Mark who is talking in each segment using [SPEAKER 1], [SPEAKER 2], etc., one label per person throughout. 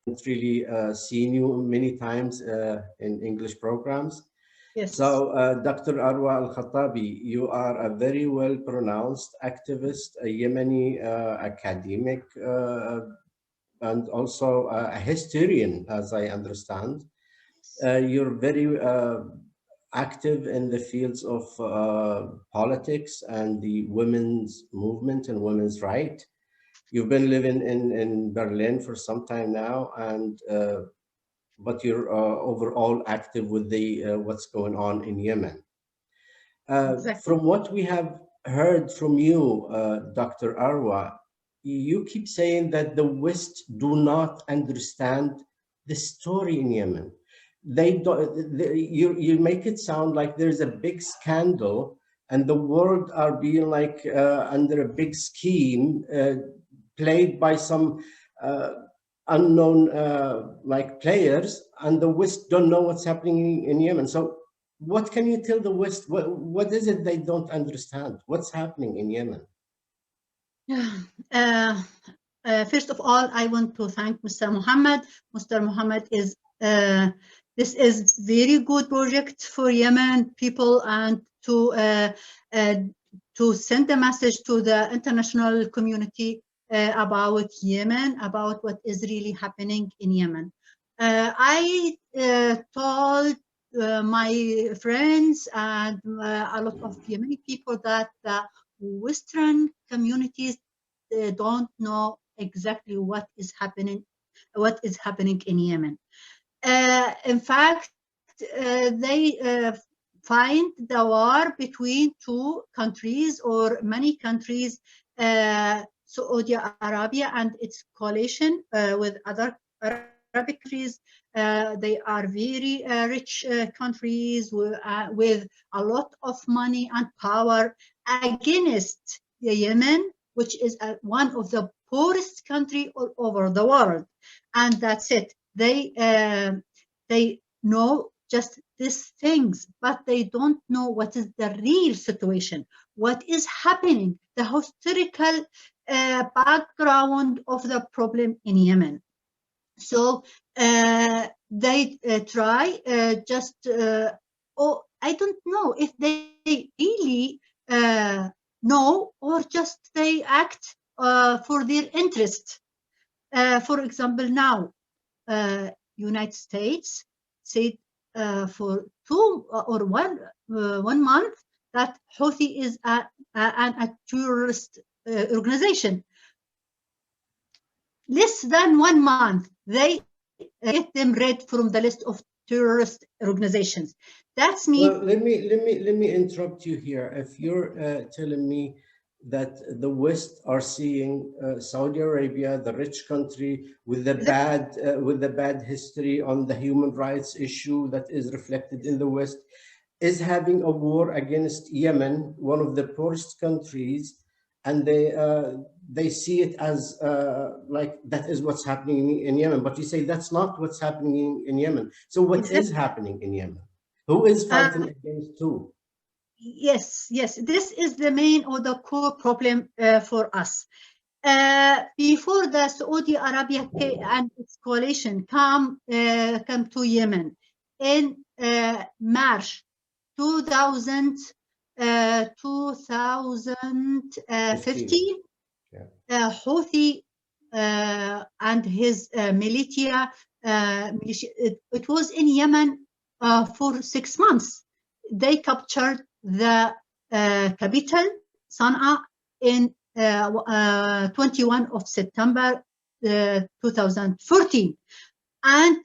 [SPEAKER 1] really seen you many times in English programs.
[SPEAKER 2] Yes.
[SPEAKER 1] So, Dr. Arwa Al-Khattabi, you are a very well pronounced activist, a Yemeni academic, and also a historian, as I understand. You're very active in the fields of politics and the women's movement and women's right. You've been living in Berlin for some time now, and but you're overall active with the what's going on in Yemen.
[SPEAKER 2] Exactly.
[SPEAKER 1] From what we have heard from you, Dr. Arwa, you keep saying that the West do not understand the story in Yemen. They don't. You make it sound like there's a big scandal, and the world are being like under a big scheme played by some uh, unknown like players, and the West don't know what's happening in Yemen. So what can you tell the West? What is it they don't understand? What's happening in Yemen?
[SPEAKER 2] Yeah. Uh, First of all, I want to thank Mr. Muhammad. Mr. Muhammad is this is very good project for Yemen people, and uh, to send a message to the international community about Yemen, about what is really happening in Yemen. I told my friends and a lot of Yemeni people that the Western communities don't know exactly what is happening in Yemen. In fact, they find the war between two countries or many countries, Saudi Arabia and its coalition with other Arabic countries. They are very rich countries with a lot of money and power against Yemen, which is one of the poorest country all over the world. And that's it. They know just these things, but they don't know what is the real situation, what is happening, the historical background of the problem in Yemen. So they try just, oh, I don't know if they really know or just they act for their interest. For example, now United States said for 1 month that Houthi is a terrorist organization. Less than 1 month, they get them rid from the list of terrorist organizations. That's mean.
[SPEAKER 1] Well, let me interrupt you here. If you're telling me that the West are seeing Saudi Arabia, the rich country with the bad history on the human rights issue that is reflected in the West, is having a war against Yemen, one of the poorest countries, and they see it as like that is what's happening in Yemen. But you say that's not what's happening in Yemen. So what is
[SPEAKER 2] Exactly.
[SPEAKER 1] happening in Yemen? Who is fighting
[SPEAKER 2] Uh,
[SPEAKER 1] against who?
[SPEAKER 2] yes, yes. This is the main or the core problem for us. Before the Saudi Arabia and its coalition come to Yemen in March 2000,
[SPEAKER 1] 15.
[SPEAKER 2] 2015,
[SPEAKER 1] Yeah.
[SPEAKER 2] Houthi and his militia, it was in Yemen for 6 months. They captured the capital, Sana'a, in 21 of September 2014. And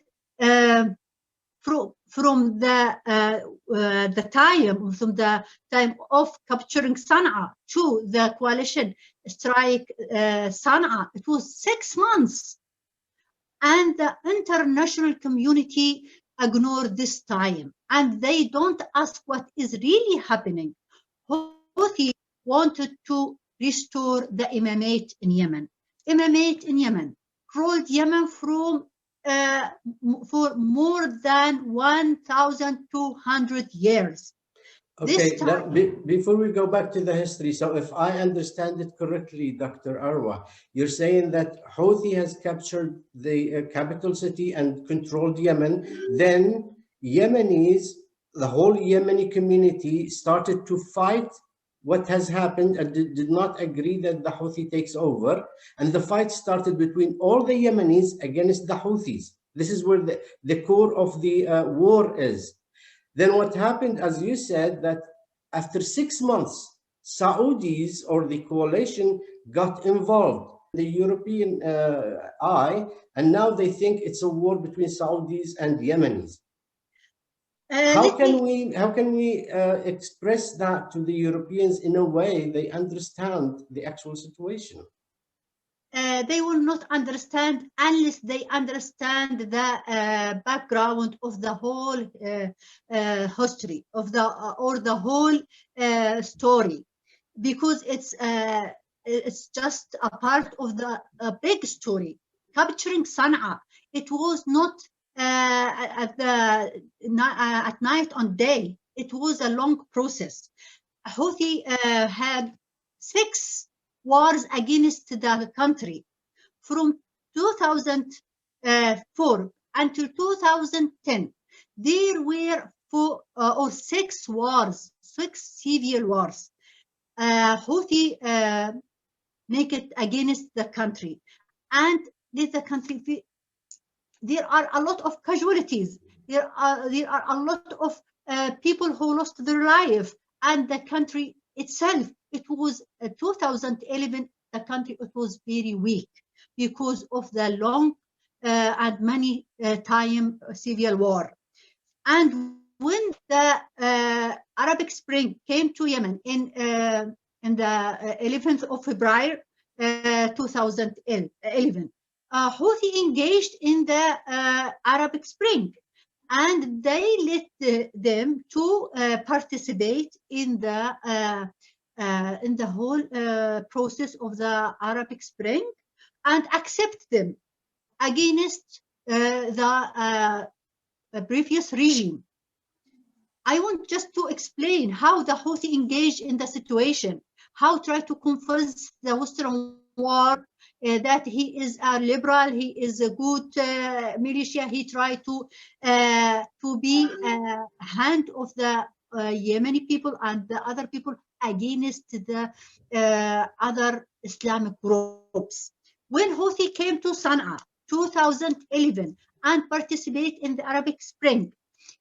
[SPEAKER 2] from the time of capturing Sana'a to the coalition strike Sana'a, it was 6 months, and the international community ignored this time, and they don't ask what is really happening. Houthi wanted to restore the imamate in Yemen. Imamate in Yemen ruled Yemen for more than 1,200 years. This
[SPEAKER 1] Okay, now,
[SPEAKER 2] time,
[SPEAKER 1] before we go back to the history, so if I understand it correctly, Dr. Arwa, you're saying that Houthi has captured the capital city and controlled Yemen. Then Yemenis, the whole Yemeni community started to fight what has happened and did not agree that the Houthi takes over. And the fight started between all the Yemenis against the Houthis. This is where the core of the war is. Then what happened, as you said, that after 6 months, Saudis or the coalition got involved, the European eye, and now they think it's a war between Saudis and Yemenis. How
[SPEAKER 2] let me
[SPEAKER 1] can we express that to the Europeans in a way they understand the actual situation?
[SPEAKER 2] they will not understand unless they understand the background of the whole history of the or the whole story, because it's just a part of the big story. Capturing Sana'a, it was not at night on day. It was a long process. Houthi had 6 wars against the country from 2004 until 2010. There were 6 wars, 6 civil wars. Houthi make it against the country, and let the country be. There are a lot of casualties. There are a lot of people who lost their life, and the country itself. It was 2011. The country, it was very weak because of the long and many time civil war. And when the Arabic Spring came to Yemen in the 11th of February 2011, Houthi engaged in the Arabic Spring, and they let them to participate in the whole process of the Arabic Spring and accept them against the previous regime. I want just to explain how the Houthi engaged in the situation, how try to convince the Western world that he is a liberal, he is a good militia. He tried to be a hand of the Yemeni people and the other people against the other Islamic groups. When Houthi came to Sana'a 2011 and participate in the Arabic Spring,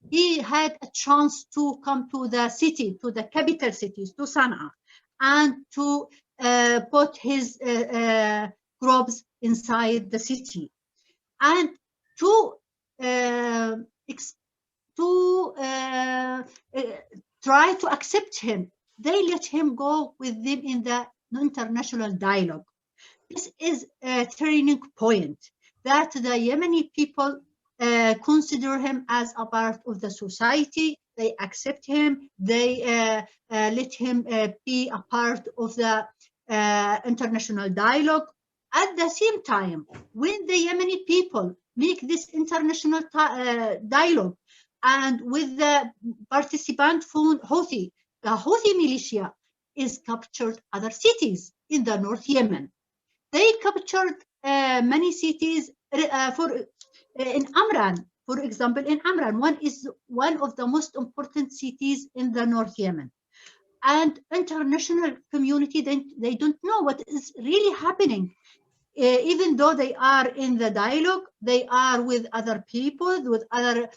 [SPEAKER 2] he had a chance to come to the city, to the capital cities, to Sana'a, and to put his groups inside the city, and to try to accept him. They let him go with them in the international dialogue. This is a turning point that the Yemeni people consider him as a part of the society. They accept him. They let him be a part of the international dialogue. At the same time, when the Yemeni people make this international dialogue, and with the participant from Houthi, the Houthi militia is captured other cities in the North Yemen. They captured many cities in Amran, for example. In Amran, one of the most important cities in the North Yemen. And international community, they don't know what is really happening. Even though they are in the dialogue, they are with other people, with other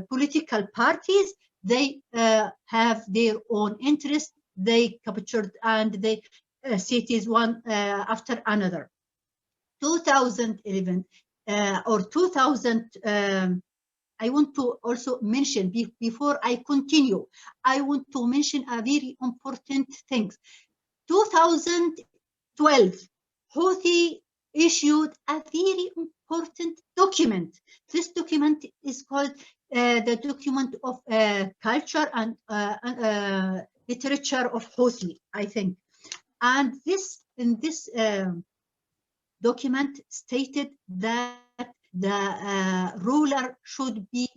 [SPEAKER 2] political parties. They have their own interests. They captured and they cities one after another. 2011 or 2000. I want to also mention, before I continue, I want to mention a very important thing. 2012, Houthi issued a very important document. This document is called the Document of Culture and Literature of Houthi, I think. And in this document stated that the ruler should be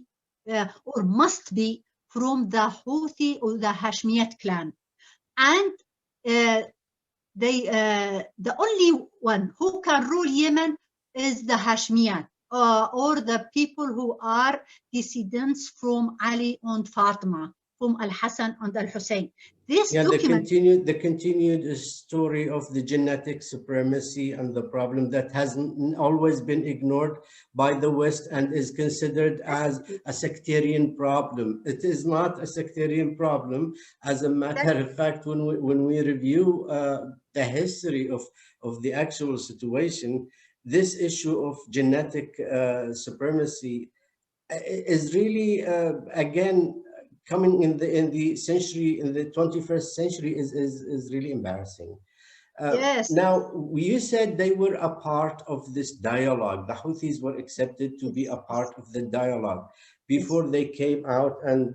[SPEAKER 2] or must be from the Houthi or the Hashemite clan. And the only one who can rule Yemen is the Hashemite, or the people who are descendants from Ali and Fatima, from Al-Hassan and Al-Hussein. This document,
[SPEAKER 1] the continued story of the genetic supremacy and the problem that has always been ignored by the West and is considered as a sectarian problem. It is not a sectarian problem. As a matter of fact, when we review the history of the actual situation, this issue of genetic supremacy is really again coming in the 21st century is really embarrassing.
[SPEAKER 2] yes,
[SPEAKER 1] Now, you said they were a part of this dialogue. The Houthis were accepted to be a part of the dialogue before
[SPEAKER 2] yes,
[SPEAKER 1] they came out and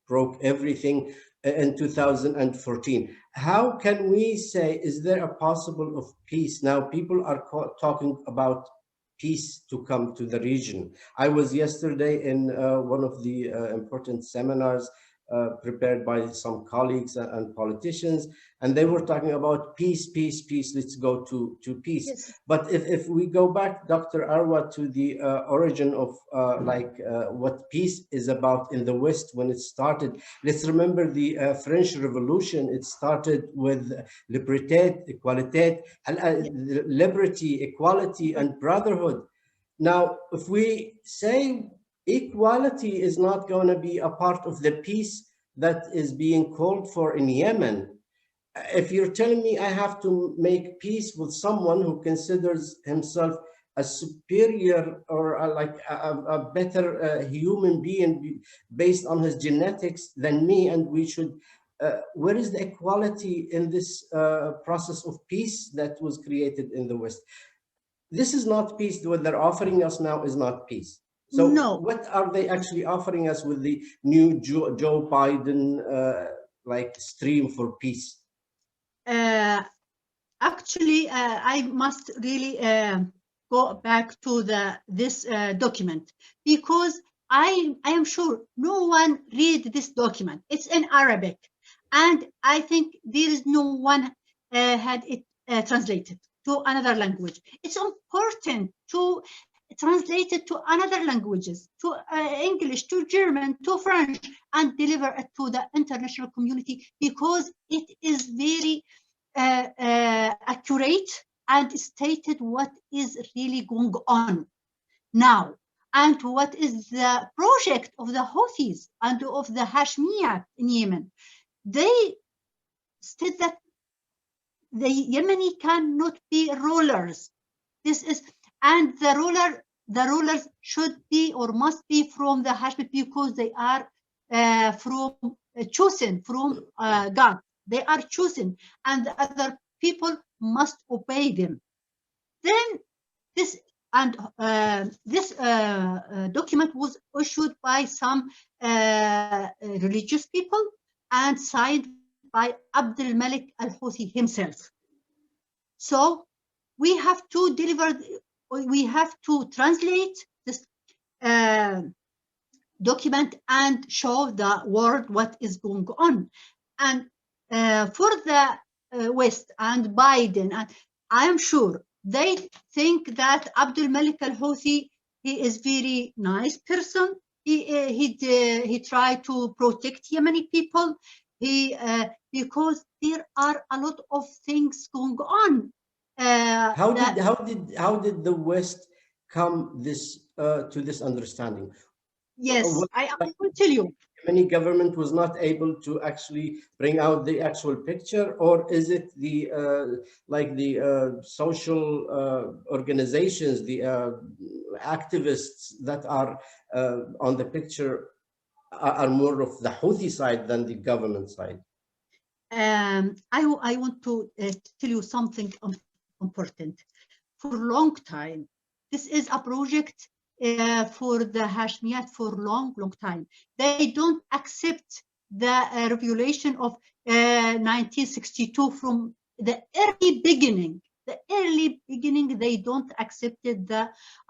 [SPEAKER 1] broke everything in 2014. How can we say, is there a possible of peace? Now, people are talking about peace to come to the region. I was yesterday in one of the important seminars prepared by some colleagues and politicians, and they were talking about peace, peace, peace, let's go to peace.
[SPEAKER 2] yes,
[SPEAKER 1] But if we go back, Dr. Arwa, to the origin of what peace is about in the West when it started, let's remember the French Revolution. It started with liberté, equalité, liberty, equality, and brotherhood. Now, if we say equality is not going to be a part of the peace that is being called for in Yemen, if you're telling me I have to make peace with someone who considers himself a superior or a better human being based on his genetics than me, and we should, where is the equality in this process of peace that was created in the West? This is not peace. What they're offering us now is not peace. So
[SPEAKER 2] no.
[SPEAKER 1] what are they actually offering us with the new Joe Biden stream for peace?
[SPEAKER 2] Actually, I must really go back to this document, because I am sure no one read this document. It's in Arabic, and I think there is no one had it translated to another language. It's important to translate it to another languages, to English, to German, to French, and deliver it to the international community, because it is very accurate and stated what is really going on now, and what is the project of the Houthis and of the Hashemite in Yemen. They state that the Yemeni cannot be rulers. This is, and the rulers should be or must be from the Hashemite, because they are chosen from God. They are chosen, and the other people must obey them. Then this document was issued by some religious people and signed by Abdul Malik al-Houthi himself. So we have to translate this document and show the world what is going on. And for the West and Biden, and I am sure they think that Abdul Malik al-Houthi, he is very nice person. He tried to protect Yemeni people. Because there are a lot of things going on.
[SPEAKER 1] How did the West come to this understanding?
[SPEAKER 2] Yes, I will tell you.
[SPEAKER 1] Yemeni government was not able to actually bring out the actual picture, or is it the social organizations, the activists that are on the picture are more of the Houthi side than the government side?
[SPEAKER 2] I want to tell you something important. For a long time, this is a project for the Hashemite for long time. They don't accept the revelation of 1962 from the early beginning. the early beginning, they don't accepted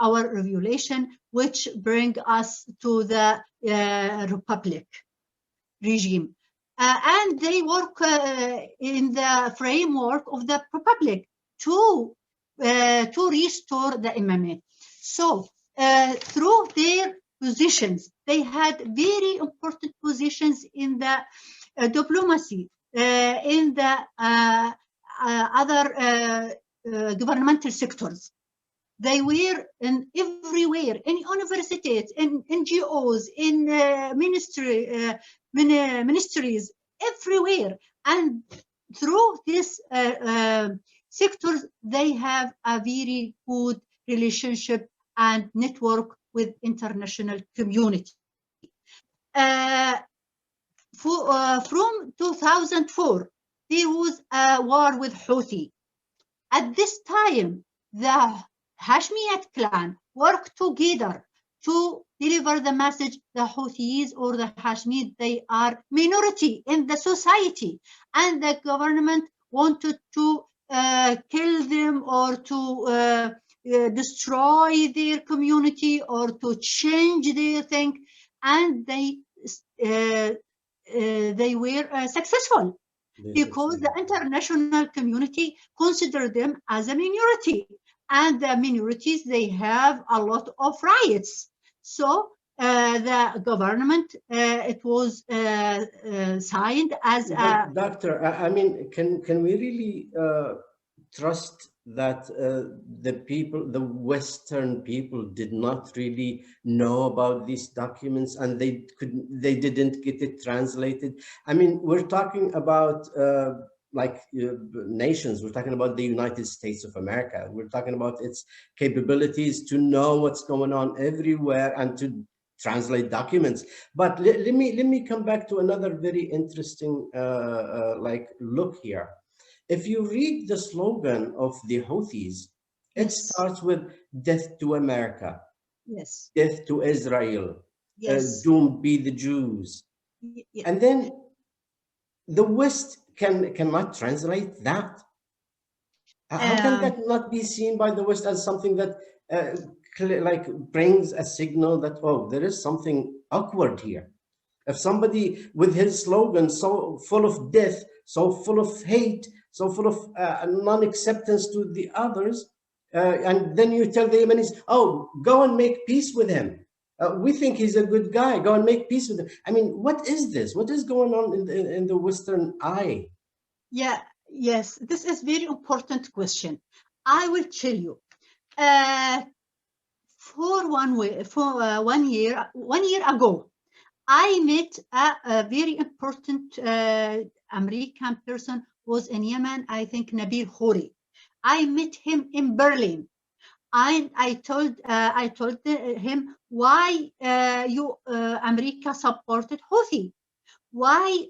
[SPEAKER 2] our revolution, which bring us to the republic regime. And they work in the framework of the republic to restore the imamate. So through their positions, they had very important positions in the diplomacy, in the other governmental sectors. They were in everywhere, in universities, in NGOs, in ministries, everywhere. And through these sectors, they have a very good relationship and network with international community. From 2004, there was a war with Houthi. At this time, the Hashemite clan worked together to deliver the message: the Houthis or the Hashemite, they are minority in the society, and the government wanted to kill them or to destroy their community or to change their thing, and they were successful because the international community considered them as a minority, and the minorities, they have a lot of rights. So the government, it was signed as a...
[SPEAKER 1] But doctor, I mean, can we really trust that the Western people did not really know about these documents, and they didn't get it translated? I mean, we're talking about nations. We're talking about the United States of America. We're talking about its capabilities to know what's going on everywhere and to translate documents. But let me come back to another very interesting look here. If you read the slogan of the Houthis, it
[SPEAKER 2] Yes,
[SPEAKER 1] starts with "Death to America,"
[SPEAKER 2] yes,
[SPEAKER 1] "Death to Israel,"
[SPEAKER 2] yes,
[SPEAKER 1] "Doomed be the Jews,"
[SPEAKER 2] yeah.
[SPEAKER 1] and then the West cannot translate that. How can
[SPEAKER 2] Um,
[SPEAKER 1] that not be seen by the West as something that brings a signal that, oh, there is something awkward here? If somebody with his slogan so full of death, so full of hate, so full of non-acceptance to the others, and then you tell the Yemenis, oh, go and make peace with him. We think he's a good guy. Go and make peace with him. I mean, what is this? What is going on in the Western eye?
[SPEAKER 2] yeah, yes, this is very important question. I will tell you. Uh, for 1 year ago, I met a very important American person, was in Yemen, I think Nabil Khouri. I met him in Berlin. I told him why you America supported Houthi, why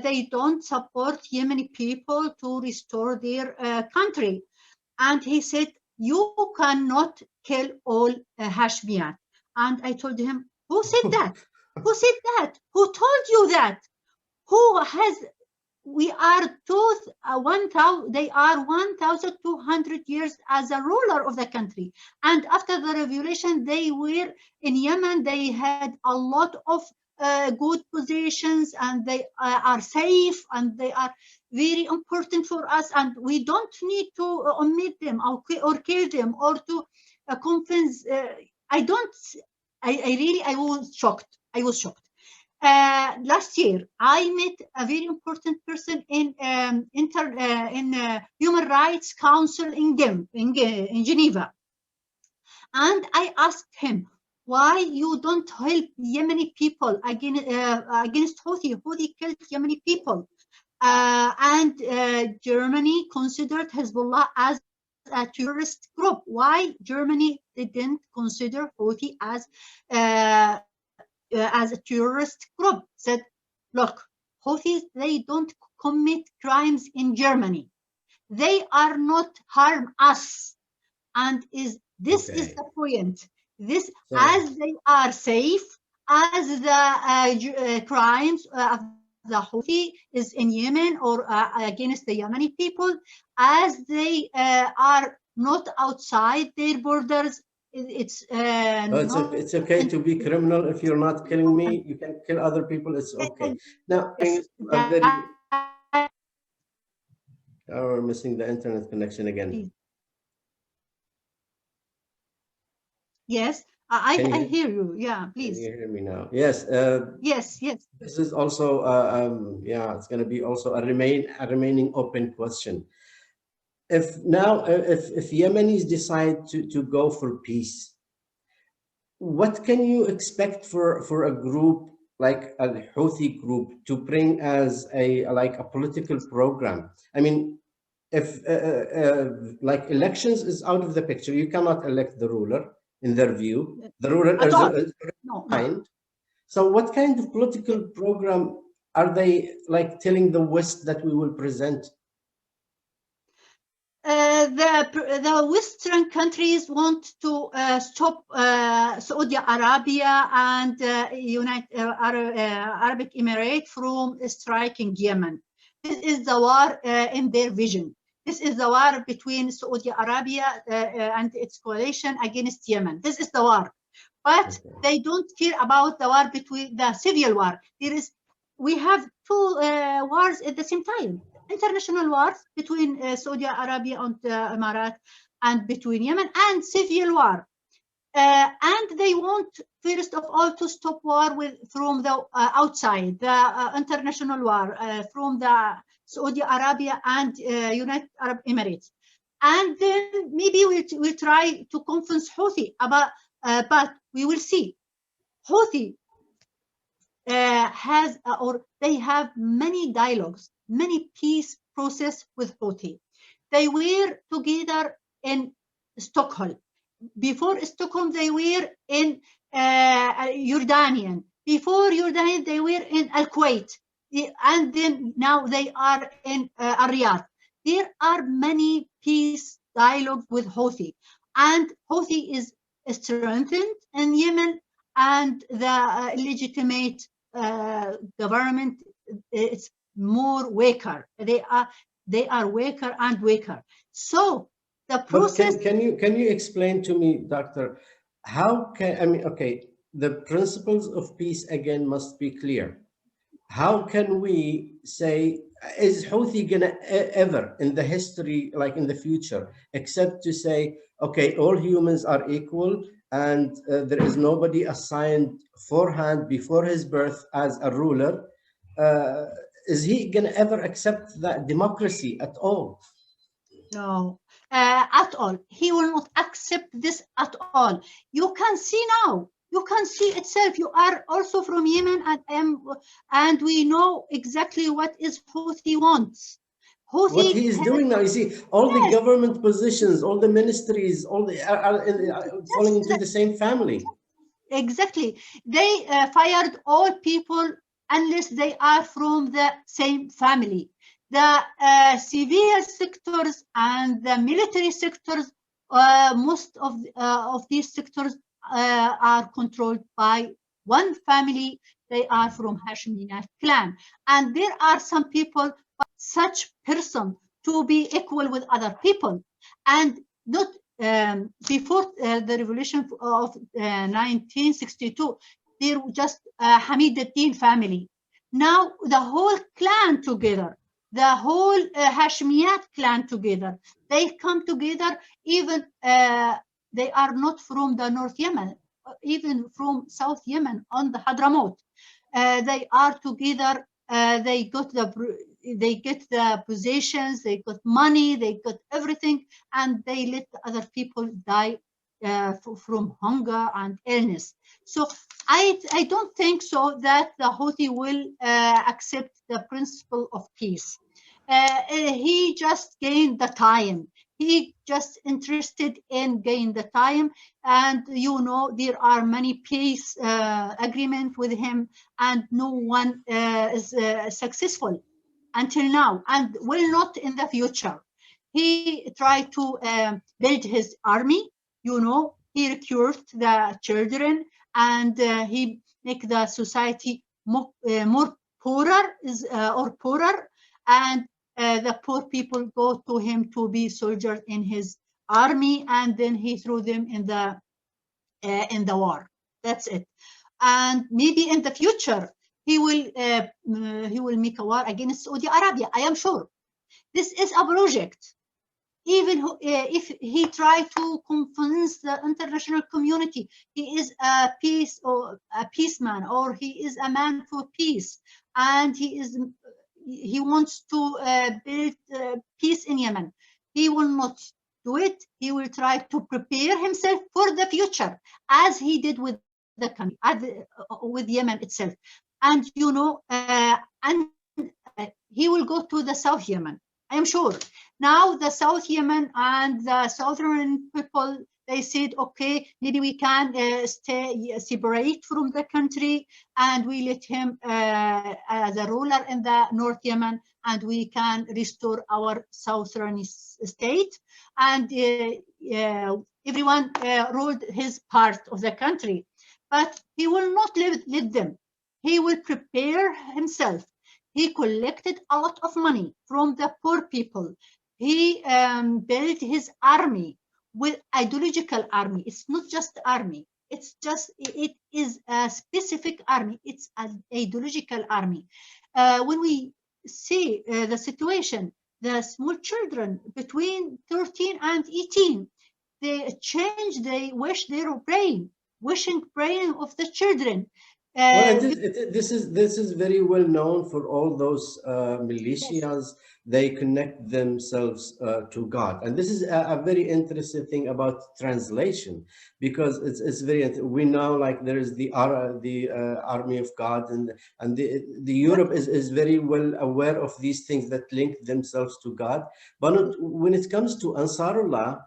[SPEAKER 2] they don't support Yemeni people to restore their country. And he said, you cannot kill all Hashmiyat. And I told him, who said that? Who said that? Who told you that? Who has, we are 1,000, they are 1,200 years as a ruler of the country. And after the revolution, they were in Yemen, they had a lot of good positions, and they are safe, and they are very important for us, and we don't need to omit them or kill them or to convince. I don't. I really, I was shocked. I was shocked. Last year, I met a very important person in Human Rights Council in Geneva, and I asked him, why you don't help Yemeni people against Houthi? Houthi killed Yemeni people. And Germany considered Hezbollah as a terrorist group. Why Germany didn't consider Houthi as a terrorist group? Said, look, Houthis, they don't commit crimes in Germany. They are not harm us. And this is
[SPEAKER 1] Okay,
[SPEAKER 2] the point. This,
[SPEAKER 1] so
[SPEAKER 2] as they are safe, as the crimes of the the Houthi is in Yemen or against the Yemeni people, as they are not outside their borders. It's not.
[SPEAKER 1] It's okay to be criminal if you're not killing me. You can kill other people. It's okay. Now,
[SPEAKER 2] Yes,
[SPEAKER 1] a very,
[SPEAKER 2] that
[SPEAKER 1] oh, we're missing the internet connection again.
[SPEAKER 2] is. Yes,
[SPEAKER 1] Can you
[SPEAKER 2] I
[SPEAKER 1] hear?
[SPEAKER 2] hear you. Yeah,
[SPEAKER 1] Can
[SPEAKER 2] please.
[SPEAKER 1] you hear me now? Yes.
[SPEAKER 2] Yes, yes.
[SPEAKER 1] This is also, yeah, it's going to be also a remaining open question. If now, if Yemenis decide to go for peace, what can you expect for a group like a Houthi group to bring as a like a political program? I mean, if like elections is out of the picture, you cannot elect the ruler in their view. The ruler
[SPEAKER 2] At all.
[SPEAKER 1] is
[SPEAKER 2] No, no.
[SPEAKER 1] aligned. So what kind of political program are they like telling the West that we will present?
[SPEAKER 2] The Western countries want to stop Saudi Arabia and Arabic Emirates from striking Yemen. This is the war in their vision. This is the war between Saudi Arabia and its coalition against Yemen. This is the war. But
[SPEAKER 1] Okay.
[SPEAKER 2] they don't care about the war between the civil war. We have two wars at the same time. International wars between Saudi Arabia and Emirates and between Yemen, and civil war. And they want, first of all, to stop war from the outside, the international war from the Saudi Arabia and United Arab Emirates. And then maybe we'll try to convince Houthi about, but we will see. Houthi has, or they have many dialogues, many peace process with Houthi. They were together in Stockholm. Before Stockholm, they were in Jordanian. Before Jordanian, they were in Al-Kuwait. And then now they are in Riyadh. There are many peace dialogues with Houthi. And Houthi is strengthened in Yemen, and the legitimate government is more weaker. They are weaker and weaker. So the
[SPEAKER 1] But
[SPEAKER 2] process.
[SPEAKER 1] can you explain to me, Doctor, how can I mean? Okay, the principles of peace again must be clear. How can we say, is Houthi gonna ever in the history, like in the future, except to say, okay, all humans are equal and there is nobody assigned forehand before his birth as a ruler? Is he gonna ever accept that democracy at all?
[SPEAKER 2] No, at all. He will not accept this at all. You can see now. You can see itself. You are also from Yemen, and we know exactly what is Houthi wants.
[SPEAKER 1] What
[SPEAKER 2] Houthi
[SPEAKER 1] he is
[SPEAKER 2] has,
[SPEAKER 1] doing now, you see, all the
[SPEAKER 2] yes,
[SPEAKER 1] government positions, all the ministries, all the are falling into the same family.
[SPEAKER 2] exactly. They fired all people unless they are from the same family. The civil sectors and the military sectors, most of these sectors are controlled by one family. They are from Hashemite clan. And there are some people, such person to be equal with other people. And not before the revolution of 1962, there was just Hamid al-Din family. Now the whole clan together, the whole Hashemiyat clan together, they come together. Even they are not from the North Yemen, even from South Yemen on the Hadramaut. They are together. They get the possessions, they got money, they got everything, and they let other people die from hunger and illness. So I don't think so that the Houthi will accept the principle of peace. He just gained the time. He just interested in gain the time, and there are many peace agreements with him, and no one is successful until now, and will not in the future. He tried to build his army. He recruited the children, and he make the society more poorer, and the poor people go to him to be soldiers in his army, and then he threw them in the war. That's it. And maybe in the future he will make a war against Saudi Arabia. I am sure. This is a project. Even if he tried to convince the international community he is a peace or a peaceman, or he is a man for peace, and he wants to build peace in Yemen, he will not do it. He will try to prepare himself for the future, as he did with the country, with Yemen itself. And and he will go to the South Yemen, I am sure. Now the South Yemen and the southern people, they said, okay, maybe we can stay separate from the country, and we let him as a ruler in the North Yemen, and we can restore our southern state, and everyone ruled his part of the country. But he will not let them. He will prepare himself. He collected a lot of money from the poor people. He built his army with ideological army. It's not just army. It is a specific army. It's an ideological army. When we see the situation, the small children between 13 and 18, they wish their brain of the children.
[SPEAKER 1] Well, this is very well known for all those
[SPEAKER 2] Yes,
[SPEAKER 1] militias. They connect themselves to God, and this is a very interesting thing about translation, because it's very. We know, like, there is the army of God, and the
[SPEAKER 2] yes,
[SPEAKER 1] Europe is very well aware of these things that link themselves to God. But when it comes to Ansarullah,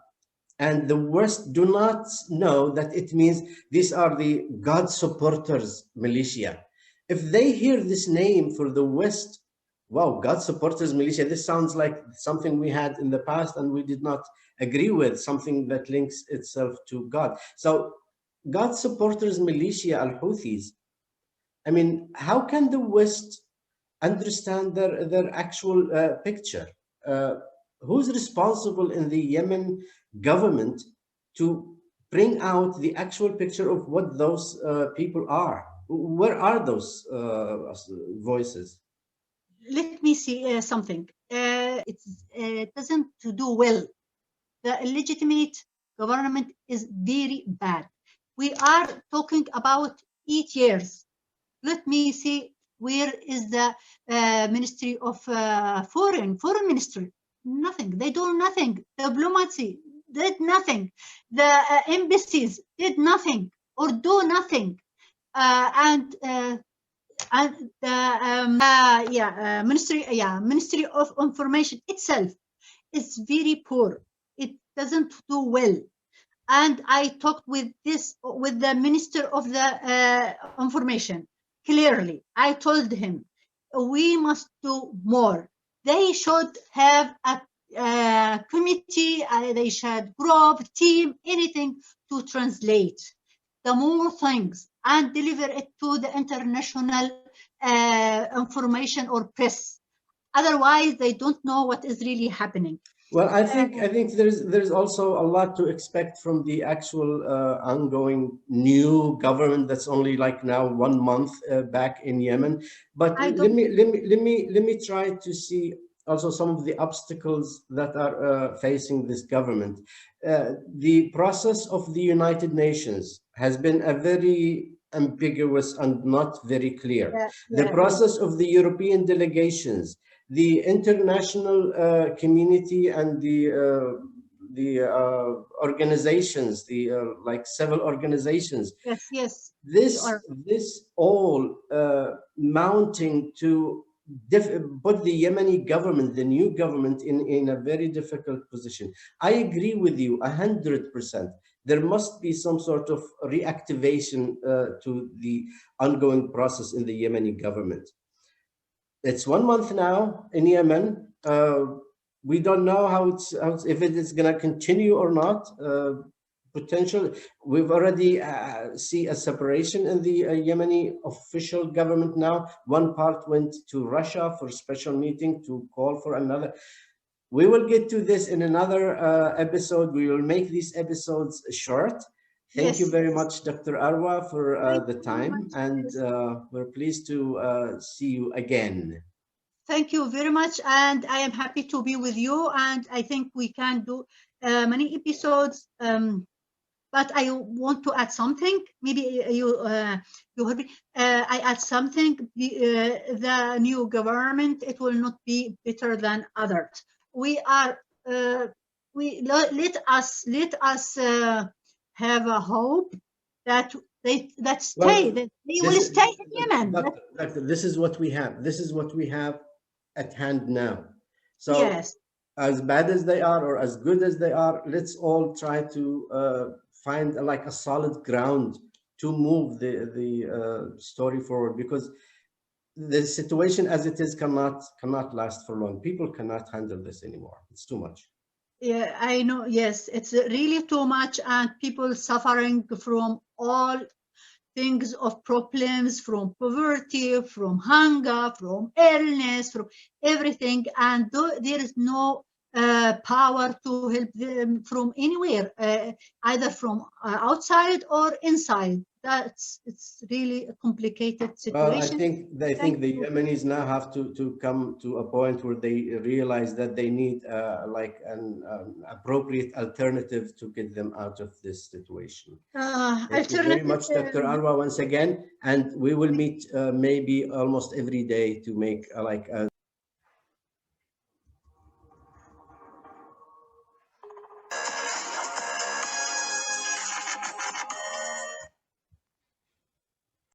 [SPEAKER 1] and the West do not know that it means these are the God supporters militia. If they hear this name for the West, wow, God supporters militia, this sounds like something we had in the past and we did not agree with, something that links itself to God. So God supporters militia, Al Houthis, I mean, how can the West understand their actual picture? Uh, who's responsible in the Yemen government to bring out the actual picture of what those people are? Where are those voices?
[SPEAKER 2] let me see something. It doesn't do well. The illegitimate government is very bad. We are talking about 8 years. Let me see, where is the Ministry of Foreign Ministry? Nothing. They do nothing. Diplomacy did nothing. The embassies did nothing or do nothing. And the Ministry of Information itself is very poor. It doesn't do well. And I talked with the Minister of the Information clearly. I told him we must do more. They should have a committee. They should group, team, anything to translate the more things and deliver it to the international information or press. Otherwise, they don't know what is really happening.
[SPEAKER 1] Well, I think there's also a lot to expect from the actual ongoing new government that's only like now 1 month back in Yemen. But
[SPEAKER 2] I
[SPEAKER 1] let
[SPEAKER 2] don't.
[SPEAKER 1] me let me let me let me try to see also some of the obstacles that are facing this government. The process of the United Nations has been a very ambiguous and not very clear.
[SPEAKER 2] Yeah,
[SPEAKER 1] The
[SPEAKER 2] yeah, yeah.
[SPEAKER 1] process of the European delegations, the international community, and the organizations, the like civil organizations,
[SPEAKER 2] Yes, yes. You
[SPEAKER 1] this
[SPEAKER 2] are.
[SPEAKER 1] this all mounting to put the Yemeni government, the new government, in a very difficult position. I agree with you 100%. There must be some sort of reactivation to the ongoing process in the Yemeni government. It's 1 month now in Yemen. We don't know how it's if it is going to continue or not. potential. We've already see a separation in the Yemeni official government now. One part went to Russia for a special meeting to call for another. We will get to this in another episode. We will make these episodes short. Thank you
[SPEAKER 2] Yes,
[SPEAKER 1] very
[SPEAKER 2] yes.
[SPEAKER 1] much, Dr. Arwa, for
[SPEAKER 2] Thank
[SPEAKER 1] the
[SPEAKER 2] you very
[SPEAKER 1] time,
[SPEAKER 2] much.
[SPEAKER 1] and
[SPEAKER 2] Yes.
[SPEAKER 1] we're pleased to see you again.
[SPEAKER 2] Thank you very much, and I am happy to be with you. And I think we can do many episodes. But I want to add something. Maybe you heard me. I add something. The new government, it will not be better than others. We are uh, let us have a hope that
[SPEAKER 1] Well,
[SPEAKER 2] they
[SPEAKER 1] this
[SPEAKER 2] will
[SPEAKER 1] is,
[SPEAKER 2] stay in Yemen.
[SPEAKER 1] doctor, this is what we have. This is what we have at hand now. So,
[SPEAKER 2] Yes.
[SPEAKER 1] as bad as they are, or as good as they are, let's all try to find like a solid ground to move the story forward, because the situation as it is cannot last for long. People cannot handle this anymore. It's too much.
[SPEAKER 2] Yeah, I know. Yes, it's really too much, and people suffering from all things of problems, from poverty, from hunger, from illness, from everything, and there is no power to help them from anywhere, either from outside or inside. It's really a complicated
[SPEAKER 1] Well, I
[SPEAKER 2] situation.
[SPEAKER 1] think
[SPEAKER 2] Thank
[SPEAKER 1] the
[SPEAKER 2] you.
[SPEAKER 1] Yemenis now have to come to a point where they realize that they need like an appropriate alternative to get them out of this situation. Thank you very
[SPEAKER 2] Alternative.
[SPEAKER 1] much, Dr. Arwa, once again, and we will meet maybe almost every day to make like a